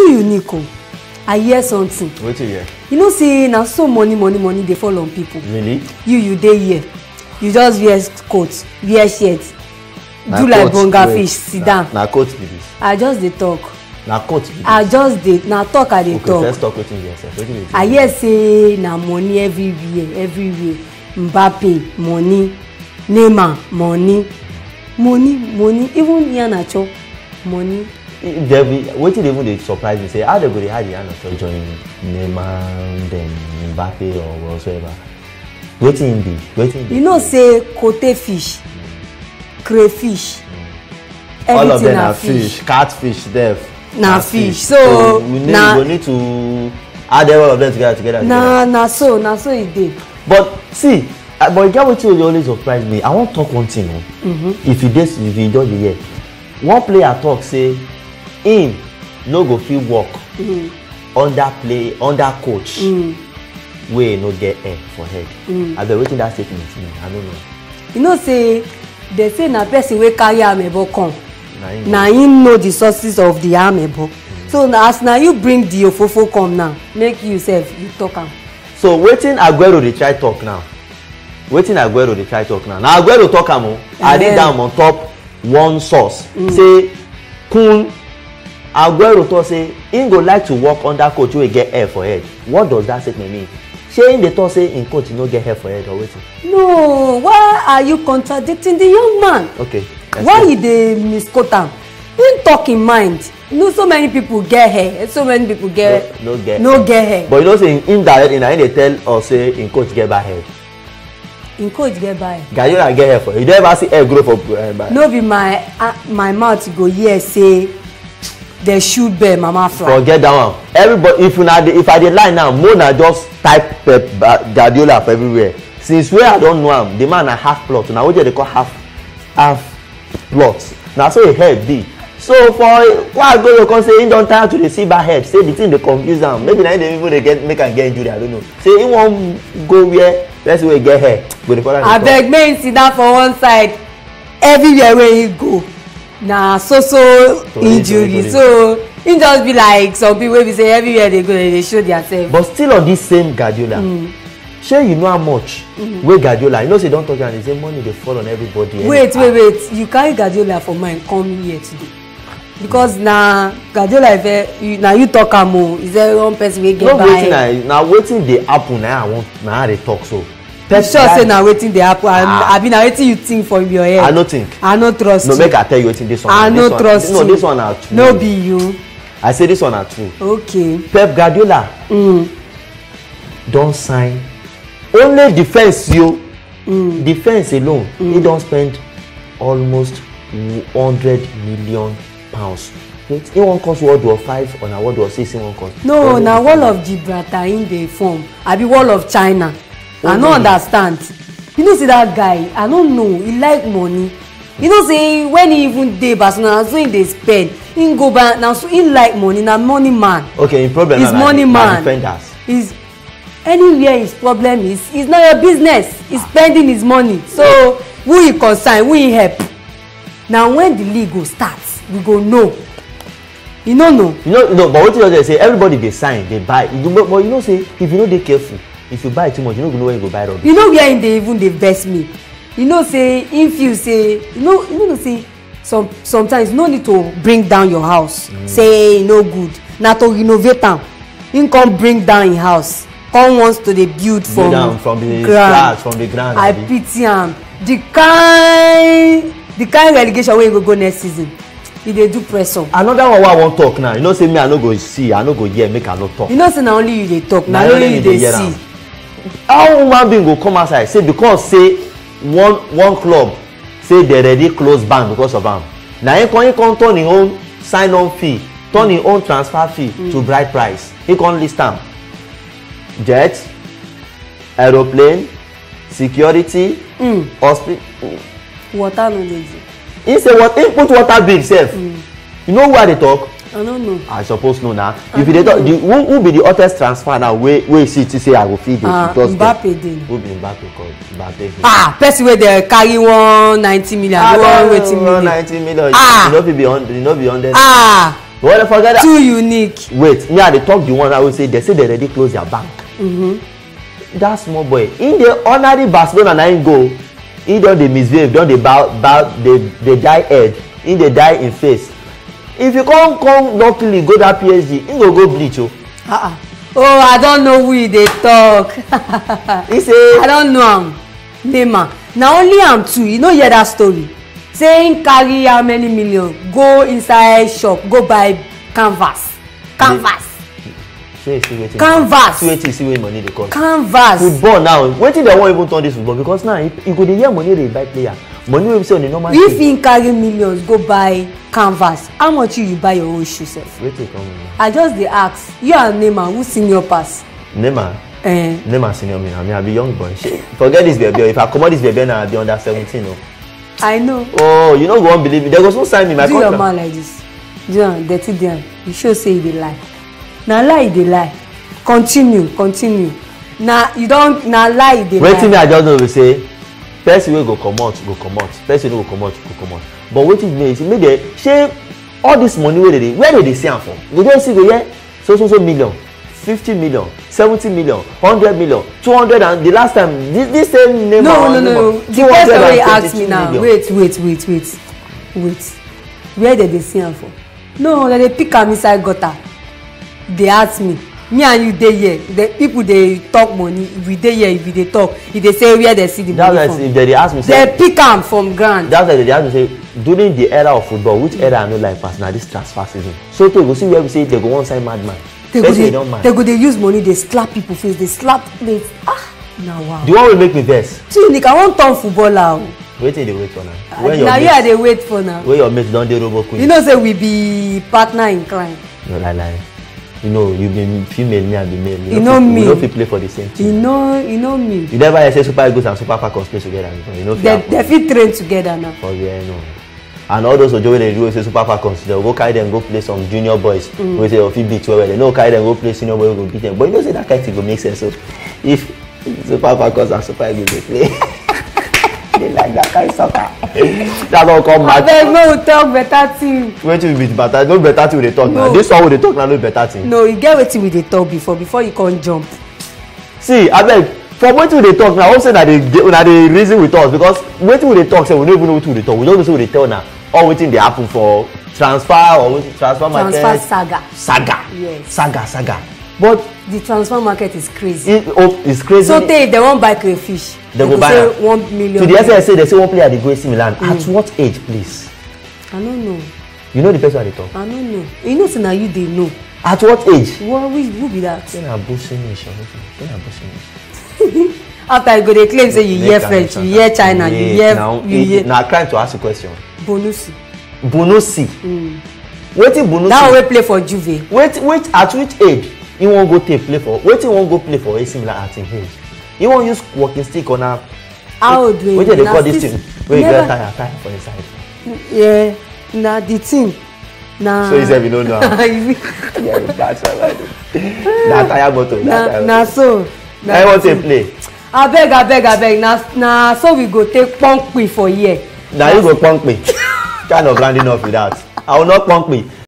too unique. I hear something. What you hear? You know, say now so money they fall on people. Really? You dey here. You just wear coat, wear shirt, do like bonga fish, sit down. Na coat be this. I just dey talk. Na coat be this. I just dey na talk I dey talk. Okay, let's talk wetin yourself. Wetin you I hear say na money everywhere. Mbappe money, Neymar money, even Iheanacho money. Wetin dey even dey surprise me say how they go dey hide Iheanacho join Neymar then Mbappe or whatsoever. Wetin be? You know say kote fish, crayfish, all of them na are fish, catfish, def. Na fish. So we need to add all of them together. Na so e dey. But see, but get wetin dey always surprise me. I wan talk one thing. If you just dey hear, one player talk say him no go fit work under coach wey no get air for head. Abeg wetin that statement mean? I no know. You know say they say na person wey carry amebo come na him know the sources of the amebo. So as na you bring the ofofo come now, make you sef you talk am. So wetin Aguero dey try talk now? Na Aguero talk am o. I read am on top one source say Kun Aguero talk say him go like to work under coach wey get air for head. What does that statement mean? Shey him dey talk say him coach no get hair for head or wetin? No, why are you contradicting the young man? Okay. Why you dey misquote am? Him talk him mind. You know so many people get hair, so many people no get hair. But you know say indirectly na him dey tell us say him coach get bad head. Him coach get bad hair. Guardiola get hair for head. You don ever see hair grow for bad? No be my mouth go hear say they shoot bear mama fly. Forget that one. Everybody, if I dey lie now, more na just type Pep Guardiola for everywhere. Since where I don't know am, the man na half plot. Na wetin they call half plot. Na so him head be. So for why Aguero come say him don tire to dey see bad head, say the thing dey confuse am. Maybe na him dey even dey make am get injury. I don't know. Say him wan go where person wey get hair go dey follow am. Abeg make him sit down for one side. Everywhere wey he go na so injury. So him just be like some people wey be say everywhere they go they show theirself. But still on this same Guardiola, shey you know how much wey Guardiola, you know say don talk am, dey say money dey fall on everybody. Wait, you carry Guardiola for mind come here today because na Guardiola na you talk am o. Is there one person wey get bad head? Na wetin dey happen na I dey talk so. You sure say na wetin dey happen? Abi na wetin you think for your head? I no think. I no trust you. No, make I tell you wetin this one. I no trust you. No, this one na true. No be you. I say this one na true. Okay. Pep Guardiola don sign only defense defense alone. He don spend almost £100 million. He wan cost World War 5 or na World War 6 he wan cost? No, na Wall of Gibraltar in dey form. Abi Wall of China. I no understand. You know see that guy, I no know, he like money. You know say when he even dey Barcelona, so he dey spend. He go back now, so he like money, na money man. Okay, him problem is money man. Defenders. Is anywhere his problem is, it's not your business. He's spending his money. So who he concern, who he help? Now when the league go start, we go know. You no know. No, but what you just say, everybody dey sign, dey buy. But you know say if you no dey careful, if you buy too much, you no go know when you go buy rubbish. You know where they even dey vex me. You know say if you say you know say sometimes no need to bring down your house. Say e no good. Na to renovate am. Him come bring down him house. Come wants to dey build from the ground. I pity am. The kind relegation wey go next season. He dey do press up. Another one wey I wan talk now. You know say me I no go see, I no go hear, make I no talk. You know say na only you dey talk, na only you dey see. How human being go come outside say because say one club say they already close bank because of am. Na him come turn him own sign-on fee, turn him own transfer fee to bride price. He come list am. Jet, aeroplane, security, hospital. Water no dey. He say what? He put water bill sef. You know who I dey talk? I don't know. I suppose know now. If you dey talk, who be the hottest transfer now? Wey see to say I go feed it. Mbappe dey. Who be Mbappe called? Mbappe. Person wey dey carry 190 million. 180 million. 190 million. You no fit be 100. You no be 100. But forget that. Too unique. Wait, me I dey talk the one I will say they already close their bank. That small boy in the ordinary Barcelona na him go, he don dey misbehave, don dey bow dey die head, he dey die in face. If you come luckily go that PSG, he go bleach o. Oh, I don't know who you dey talk. He say I don't know am. Neymar na only am too, you no hear that story say him carry how many million go inside shop go buy canvas. See wetin see wey money dey cost. Canvas. Football now, wetin dem wan even turn this football, because now you go dey hear money dey buy player, money wey be say on the normal thing. If him carry millions go buy canvas, how much you buy your own shoe sef? Wetin come on. I just dey ask you and Neymar who senior pass? Neymar senior me, I be young boy. Forget this baby, if I comot this baby now I be under 17 o. I know. Oh, you no go wan believe me, they go soon sign me my contract. Do your man like this, do am dirty dem, you show say you dey lie. Na lie you dey lie. Continue. Na you don na lie you dey lie. Wetin me I just know be say person wey go comot, person wey go comot. But wetin me say make dey shey all this money wey dey where dey see am from? You go just see go hear so million, 50 million, 70 million, 100 million, 200, and the last time this same name. No. The person wey ask me now, wait. Where dey see am from? No, dem dey pick am inside gutter. Dey ask me and you dey here, the people dey talk money, if we dey here, if we dey talk, if dey say where dey see the money from. If they ask me say they pick am from ground. That's why they ask me say during the era of football, which era I no like pass na this transfer season. So they go see where we say they go wan sign madman. They go dey use money dey slap people face, dey slap plate. Na wow. The one wey make me vex. Too unique, I wan turn footballer o. Wetin dey wait for now? Na you I dey wait for now. Wey your mate don dey robo queen. You know say we be partner in crime. No lie. You know you be female, me and be male. You know me. We no fit play for the same team. You know me. You never hear say Super Eagles and Super Falcons play together before. You know they fit train together now. For there no. And all those ojo wey dey do say Super Falcons, they go carry them go play some junior boys. Wey say fit beat well. They no carry them go play senior boys go beat them. But you know say that kind of thing go make sense. So if Super Falcons and Super Eagles dey play. They like that kind of soccer. That's all come match. Abeg no we talk better thing. Wetin be better? No better thing we dey talk now. This one we dey talk now no better thing. No, you get wetin we dey talk before you come jump. See, abeg, from wetin we dey talk now, I hope say na dey reason with us, because wetin we dey talk say we no even know wetin we dey talk. We just know say we dey tell na all wetin dey happen for transfer or wetin transfer market. Transfer saga. Yes. Saga. But the transfer market is crazy. It's crazy. So they wan buy crayfish. They go buy say 1 million. To the extent say they say one player dey go AC Milan. At what age, please? I no know. You know the person I dey talk? I no know. You know say na you dey know. At what age? Who be that? Say na Businish. After you go dey claim say you hear French, you hear China, you hear. Na crime to ask a question. Bonusi. Wetin Bonusi? That one wey play for Juve. Wait, at which age he wan go take play for? Wetin wan go play for AC Milan at him age? He wan use walking stick on a. How old wey? Wetin dey call this thing? Wey you get tire for inside. Yeah, na the thing. Na. So you sef you no know am. Yeah, that's right. Na tire bottle. Na so. Na you wan take play? Abeg. Na so we go take pump for here. Na you go pump me. Kind of landing off with that. I will not pump me.